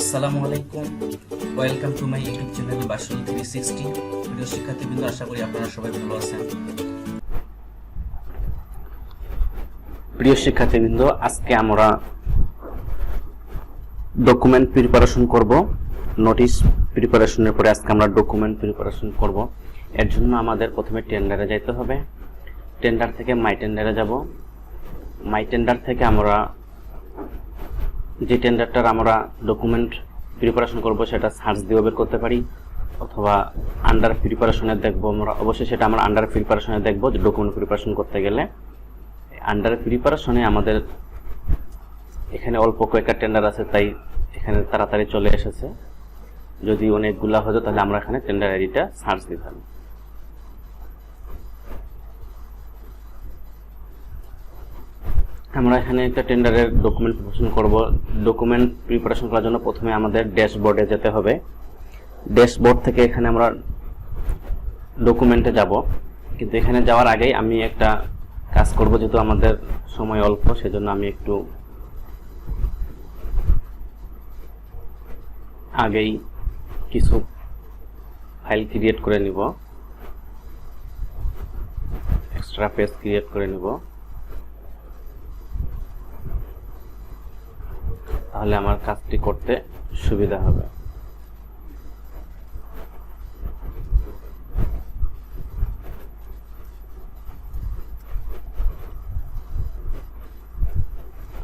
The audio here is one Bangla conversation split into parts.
আসসালামু আলাইকুম, welcome to my YouTube channel Bashirul360। প্রিয় শিক্ষার্থীবৃন্দ, আশা করি আপনারা সবাই ভালো আছেন। প্রিয় শিক্ষার্থীবৃন্দ, আজকে আমরা ডকুমেন্ট প্রিপারেশন করব। নোটিশ প্রিপারেশনের পরে আজকে আমরা ডকুমেন্ট প্রিপারেশন করব। এর জন্য আমাদের প্রথমে টেন্ডারে যাইতে হবে। টেন্ডার থেকে মাই টেন্ডারে যাব। মাই টেন্ডার থেকে আমরা যে টেন্ডারটার আমরা ডকুমেন্ট প্রিপারেশন করব সেটা সার্চ দিয়ে বের করতে পারি, অথবা আন্ডার প্রিপারেশনে দেখব। আমরা অবশ্যই সেটা আমরা আন্ডার প্রিপারেশনে দেখব যে ডকুমেন্ট প্রিপারেশন করতে গেলে। আন্ডার প্রিপারেশনে আমাদের এখানে অল্প কয়েকটা টেন্ডার আছে, তাই এখানে তাড়াতাড়ি চলে এসেছে। যদি অনেকগুলা হতো তাহলে আমরা এখানে টেন্ডার আইডিটা সার্চ দিতাম। আমরা এখানে একটা টেন্ডারের ডকুমেন্ট প্রিপারেশন করব। ডকুমেন্ট প্রিপারেশন করার জন্য প্রথমে আমাদের ড্যাশবোর্ডে যেতে হবে। ড্যাশবোর্ড থেকে এখানে আমরা ডকুমেন্টে যাব, কিন্তু এখানে যাওয়ার আগেই আমি একটা কাজ করব। যেহেতু আমাদের সময় অল্প, সেজন্য আমি একটু আগেই কিছু ফাইল ক্রিয়েট করে নিব, এক্সট্রা পেজ ক্রিয়েট করে নিব, তাহলে আমার কাজটি করতে সুবিধা হবে।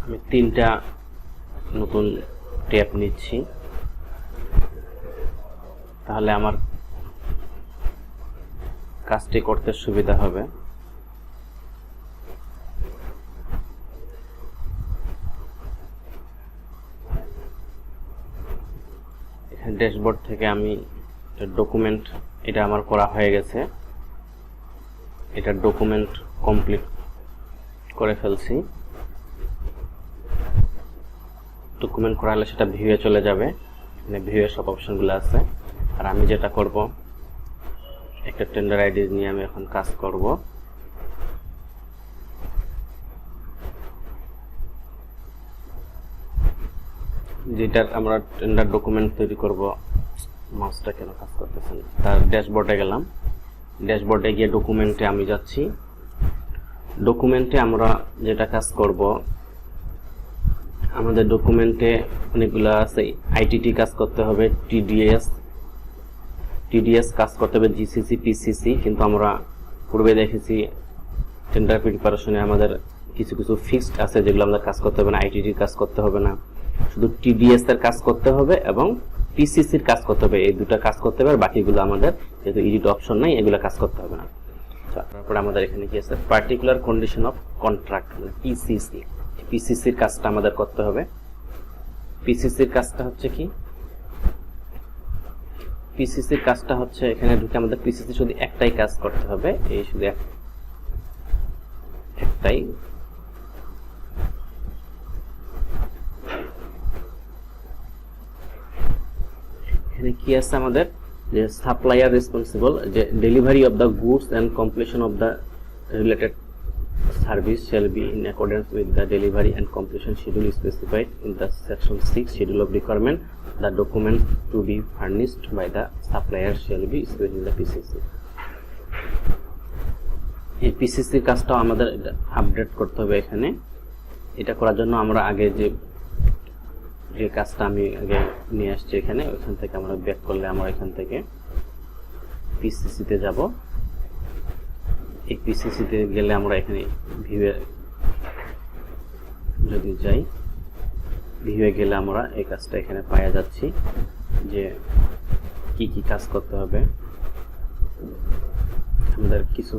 আমি 3টা নতুন ট্যাব নিচ্ছি, তাহলে আমার কাজটি করতে সুবিধা হবে। ড্যাশবোর্ড থেকে আমি ডকুমেন্ট, এটা আমার করা হয়ে গেছে। এটা ডকুমেন্ট কমপ্লিট করে ফেলছি। ডকুমেন্ট করা হলে সেটা ভিউয়ে চলে যাবে, মানে ভিউয়ে সব অপশনগুলো আছে। আর আমি যেটা করব, একটা টেন্ডার আইডি নিয়ে আমি এখন কাজ করব। যেটার আমরা টেন্ডার ডকুমেন্ট তৈরি করব, মাউসটা কেন কাজ করতেছে না। তার ড্যাশবোর্ডে গেলাম। ড্যাশবোর্ডে গিয়ে ডকুমেন্টে আমি যাচ্ছি। ডকুমেন্টে আমরা যেটা কাজ করব, আমাদের ডকুমেন্টে অনেকগুলো আছে। আইটিটি কাজ করতে হবে, টিডিএস কাজ করতে হবে, জিসিসি, পিসিসি। কিন্তু আমরা পূর্বে দেখেছি টেন্ডার প্রিপারেশনে আমাদের কিছু কিছু ফিক্সড আছে, যেগুলো আমাদের কাজ করতে হবে না। আইটিটির কাজ করতে হবে না, শুধু টিডিএস এর কাজ করতে হবে এবং পিসিসির কাজ করতে হবে। এই দুটো কাজ করতে হবে, আর বাকিগুলো আমাদের যেহেতু এডিট অপশন নাই, এগুলো কাজ করতে হবে না। তারপরে আমাদের এখানে কি আছে, পার্টিকুলার কন্ডিশন অফ কন্ট্রাক্ট, মানে পিসিসি। পিসিসির কাজটা আমাদের করতে হবে। পিসিসির কাজটা হচ্ছে কি, পিসিসির কাজটা হচ্ছে এখানে ঢুকে আমাদের পিসিসি শুধু একটাই কাজ করতে হবে, এই শুধু একটাই। এখানে কি আছে আমাদের, যে সাপ্লায়ার রেসপন্সিবল, যে delivery of the goods and completion of the related service shall be in accordance with the delivery and completion schedule specified in the section 6 schedule of requirement. The documents to be furnished by the supplier shall be specified in the PCC. এই পিসিসি কাজটাও আমাদের আপডেট করতে হবে এখানে। এটা করার জন্য আমরা আগে যে কাজটা আমি আগে নিয়ে আসছি এখানে, ওইখান থেকে আমরা ব্যাক করলে আমরা এখান থেকে পিসিসিতে যাব। এই পিসিসিতে গেলে আমরা এখানে ভিউয়ে যদি যাই, ভিউয়ে গেলে আমরা এই কাজটা এখানে পাওয়া যাচ্ছি, যে কি কি কাজ করতে হবে। আমাদের কিছু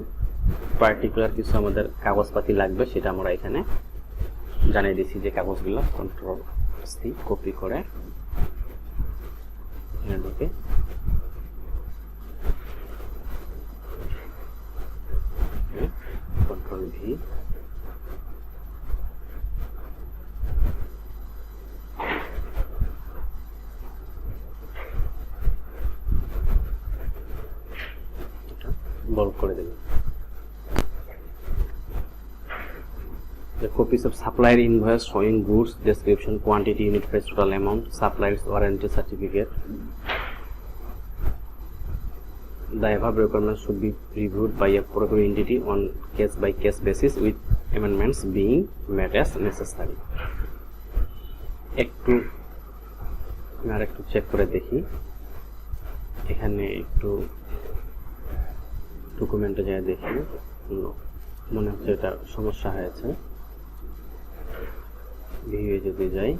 পার্টিকুলার কিছু আমাদের কাগজপাতি লাগবে, সেটা আমরা এখানে জানিয়ে দিচ্ছি। যে কাগজগুলো কন্ট্রোল সি কপি করে এখানে ঢুকে কন্ট্রোল ভি, বল করে দেবেন। The copies of supplier invoice showing goods description, quantity, unit price, total amount, supplier's warranty certificate. The above requirements should be reviewed by a procuring entity on case-by-case basis with amendments being made as necessary. একটু চেক করে দেখি, এখানে একটু ডকুমেন্টে যাই দেখি, মনে হচ্ছে এটা সমস্যা হয়েছে। ভিউয়ে যদি যাই,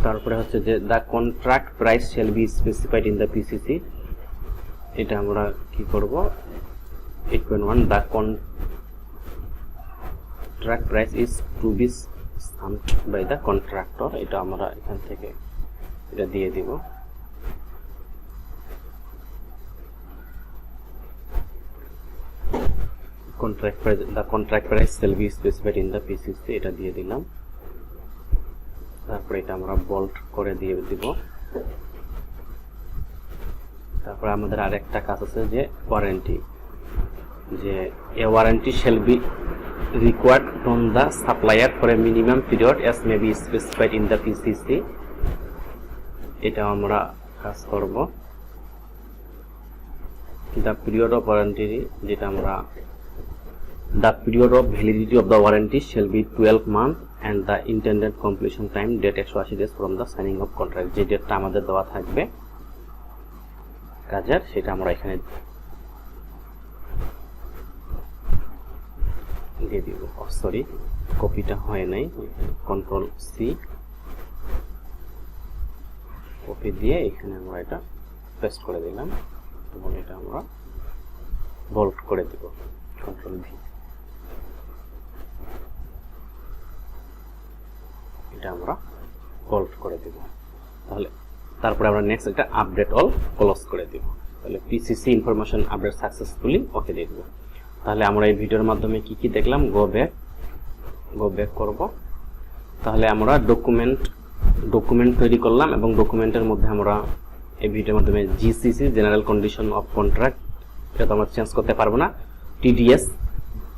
তারপরে হচ্ছে যে the contract price shall be specified in the PCC. এটা আমরা কি করব, 8.1 the contract price is to be summed by the contractor. এটা আমরা এখান থেকে এটা দিয়ে দিব। The contract price shall be specified in the PCC, এটা দিয়ে দিলাম। তারপরে এটা আমরা বোল্ট করে দিয়ে দিব। তারপরে আমাদের আরেকটা কাজ আছে যে ওয়ারেন্টি, যে a warranty shall be required from the supplier for a minimum period as may be specified in the PCC. এটা আমরা কাজ করব। দ্য পিরিয়ড অফ ওয়ারেন্টি, যেটা আমরা the period of validity of the warranty shall be 12 months and the intended completion time date 180 days from the signing of contract। যে ডেটটা আমাদের দেওয়া থাকবে কাজের, সেটা আমরা এখানে দিয়ে দিব। সরি, কপিটা হয় নাই, কন্ট্রোল সি কপি দিয়ে এখানে আমরা এটা পেস্ট করে দিলাম এবং এটা আমরা বোল্ড করে দিব, কন্ট্রোল ভি। এটা আমরা বোল্ড করে দিব। তাহলে তারপরে আমরা নেক্সট এটা আপডেট অল ক্লোজ করে দিব। তাহলে পিসিসি ইনফরমেশন আপডেট সাকসেসফুলি ওকে দিয়ে দিব। তাহলে আমরা এই ভিডিওর মাধ্যমে কি কি দেখলাম, গো ব্যাক করব। তাহলে আমরা ডকুমেন্ট তৈরি করলাম এবং ডকুমেন্টের মধ্যে আমরা এই ভিডিওর মাধ্যমে GCC general condition of contract, এটা তো আমরা চেঞ্জ করতে পারবো না। টিডিএস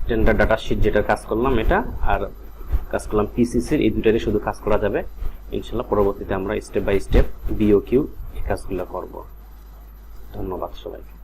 টেন্ডার ডাটা শিট যেটা কাজ করলাম এটা, আর কাজ করলাম পিসিসির, এই দুটারই শুধু কাজ করা যাবে। ইনশাআল্লাহ পরবর্তীতে আমরা স্টেপ বাই স্টেপ বিওকিউ এই কাজগুলো করব। ধন্যবাদ সবাইকে।